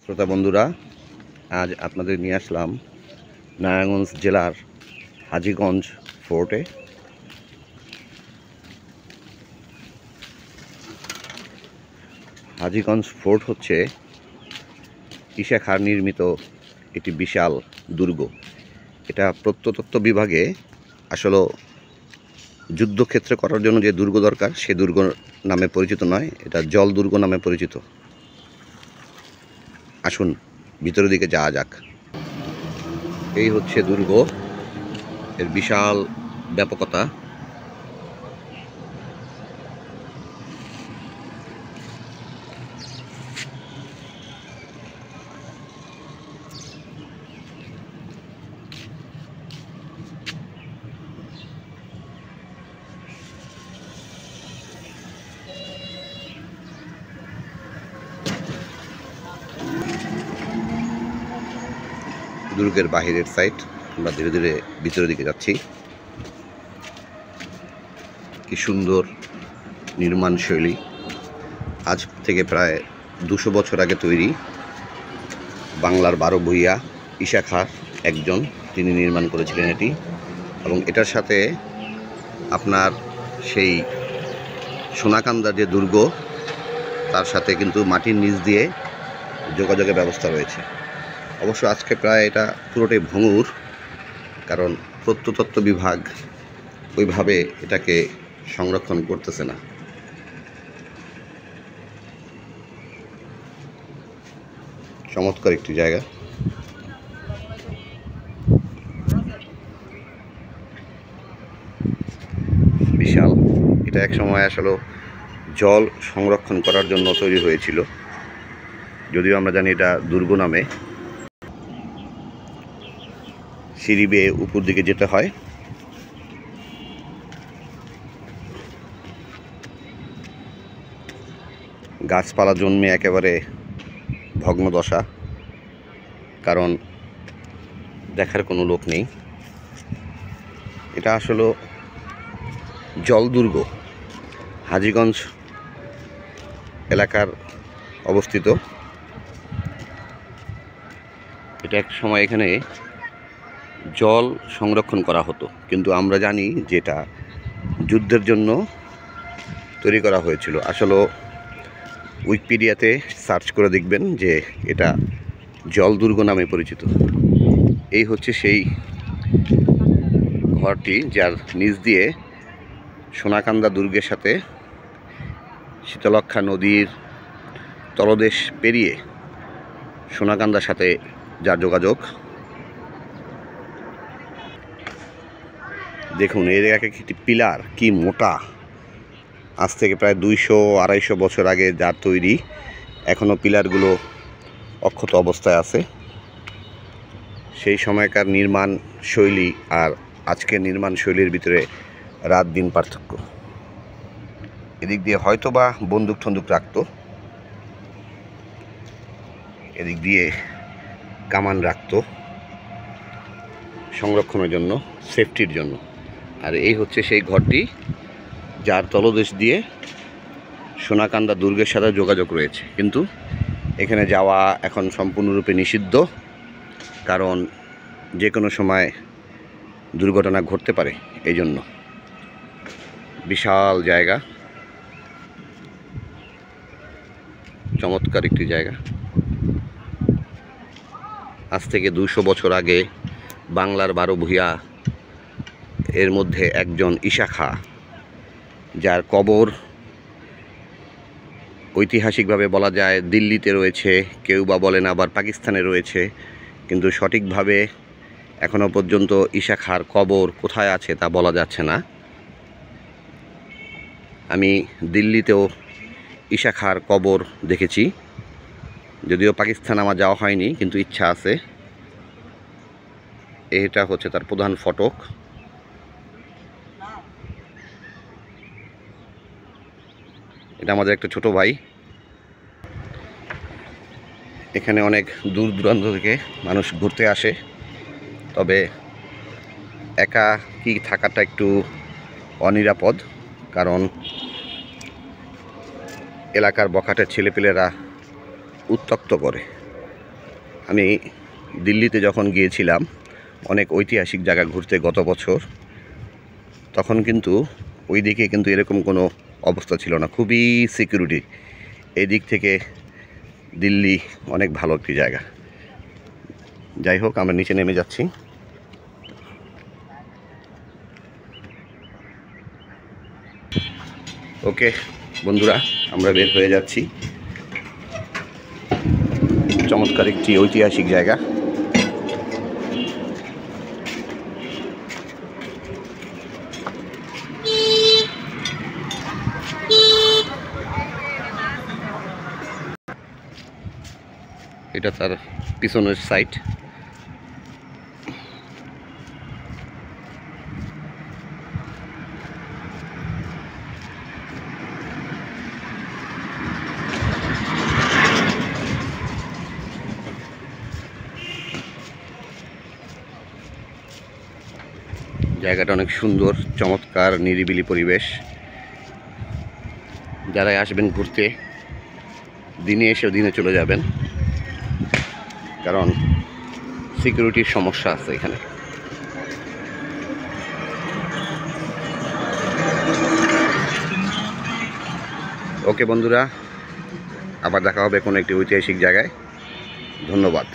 শ্রোতা বন্ধুরা, আজ আপনাদের নিয়ে আসলাম নারায়ণগঞ্জ জেলার হাজীগঞ্জ ফোর্টে। হাজীগঞ্জ ফোর্ট হচ্ছে ঈশা খাঁর নির্মিত একটি বিশাল দুর্গ। এটা প্রত্নতত্ত্ব বিভাগে আসলে যুদ্ধক্ষেত্রে করার জন্য যে দুর্গ দরকার সে দুর্গ নামে পরিচিত নয়, এটা জল দুর্গ নামে পরিচিত। আসুন ভিতরের দিকে যাওয়া যাক। এই হচ্ছে দুর্গ, এর বিশাল ব্যাপকতা। দুর্গের বাহিরের সাইড, আমরা ধীরে ধীরে ভিতরের দিকে যাচ্ছি। কি সুন্দর নির্মাণ শৈলী, আজ থেকে প্রায় 200 বছর আগে তৈরি। বাংলার 12 ভূঁইয়া ঈশা খাঁ একজন, তিনি নির্মাণ করেছিলেন এটি। এবং এটার সাথে আপনার সেই সোনাকান্দা যে দুর্গ, তার সাথে কিন্তু মাটির নিচ দিয়ে যোগাযোগের ব্যবস্থা রয়েছে। অবশ্য আজকে প্রায় এটা পুরোটাই ভঙ্গুর, কারণ প্রত্নতত্ত্ব বিভাগ ওইভাবে এটাকে সংরক্ষণ করতেছে না। চমৎকার একটি জায়গা। বিশাল, এটা এক সময় আসলে জল সংরক্ষণ করার জন্য তৈরি হয়েছিল, যদিও আমরা জানি এটা দুর্গ নামে। সিঁড়ি বেয়ে উপর দিকে যেতে হয়। গাছপালা জন্মে একেবারে ভগ্নদশা, কারণ দেখার কোনো লোক নেই। এটা আসলে জল দুর্গ, হাজীগঞ্জ এলাকার অবস্থিত। এটা এক সময় এখানে জল সংরক্ষণ করা হতো, কিন্তু আমরা জানি যে এটা যুদ্ধের জন্য তৈরি করা হয়েছিল। আসলে উইকিপিডিয়াতে সার্চ করে দেখবেন যে এটা জল দুর্গ নামে পরিচিত। এই হচ্ছে সেই ঘরটি, যার নিচ দিয়ে সোনাকান্দা দুর্গের সাথে শীতলক্ষ্যা নদীর তলদেশ পেরিয়ে সোনাকান্দার সাথে যার যোগাযোগ। দেখুন এর একটি পিলার কি মোটা, আজ থেকে প্রায় 200-250 বছর আগে যার তৈরি, এখনও পিলারগুলো অক্ষত অবস্থায় আছে। সেই সময়কার নির্মাণ শৈলী আর আজকের নির্মাণ শৈলীর ভিতরে রাত দিন পার্থক্য। এদিক দিয়ে হয়তো বা বন্দুক ঠন্দুক রাখতো, এদিক দিয়ে কামান রাখতো সংরক্ষণের জন্য, সেফটির জন্য। আর এই হচ্ছে সেই ঘরটি যার তলদেশ দিয়ে সোনাকান্দা দুর্গের সাথে যোগাযোগ রয়েছে, কিন্তু এখানে যাওয়া এখন সম্পূর্ণরূপে নিষিদ্ধ, কারণ যে কোনো সময় দুর্ঘটনা ঘটতে পারে। এই জন্য বিশাল জায়গা, চমৎকার একটি জায়গা। আজ থেকে 200 বছর আগে বাংলার 12 ভূঁইয়া এর মধ্যে একজন ঈশা খাঁ, যার কবর ঐতিহাসিকভাবে বলা যায় দিল্লিতে রয়েছে, কেউ বা বলেন আবার পাকিস্তানে রয়েছে, কিন্তু সঠিকভাবে এখনও পর্যন্ত ঈশা খাঁর কবর কোথায় আছে তা বলা যাচ্ছে না। আমি দিল্লিতেও ঈশা খাঁর কবর দেখেছি, যদিও পাকিস্তান আমার যাওয়া হয়নি, কিন্তু ইচ্ছা আছে। এটা হচ্ছে তার প্রধান ফটক। এটা আমাদের একটা ছোট ভাই। এখানে অনেক দূর দূরান্ত থেকে মানুষ ঘুরতে আসে, তবে একাকী থাকাটা একটু অনিরাপদ, কারণ এলাকার বখাটের ছেলেপেলেরা উত্ত্যক্ত করে। আমি দিল্লিতে যখন গিয়েছিলাম অনেক ঐতিহাসিক জায়গা ঘুরতে গত বছর, তখন কিন্তু ওই দিকে কিন্তু এরকম কোনো অবস্থা ছিল না, খুবই সিকিউরিটি। এই দিক থেকে দিল্লি অনেক ভালো একটি জায়গা। যাই হোক, আমরা নিচে নেমে যাচ্ছি। ওকে বন্ধুরা, আমরা বের হয়ে যাচ্ছি। চমৎকার একটি ঐতিহাসিক জায়গা। এটা তার পিছনের সাইড। জায়গাটা অনেক সুন্দর, চমৎকার নিরিবিলি পরিবেশ। যারাই আসবেন ঘুরতে, দিনে এসেও দিনে চলে যাবেন, কারণ সিকিউরিটির সমস্যা আছে এখানে। ওকে বন্ধুরা, আবার দেখা হবে কোনো একটি ঐতিহাসিক জায়গায়। ধন্যবাদ।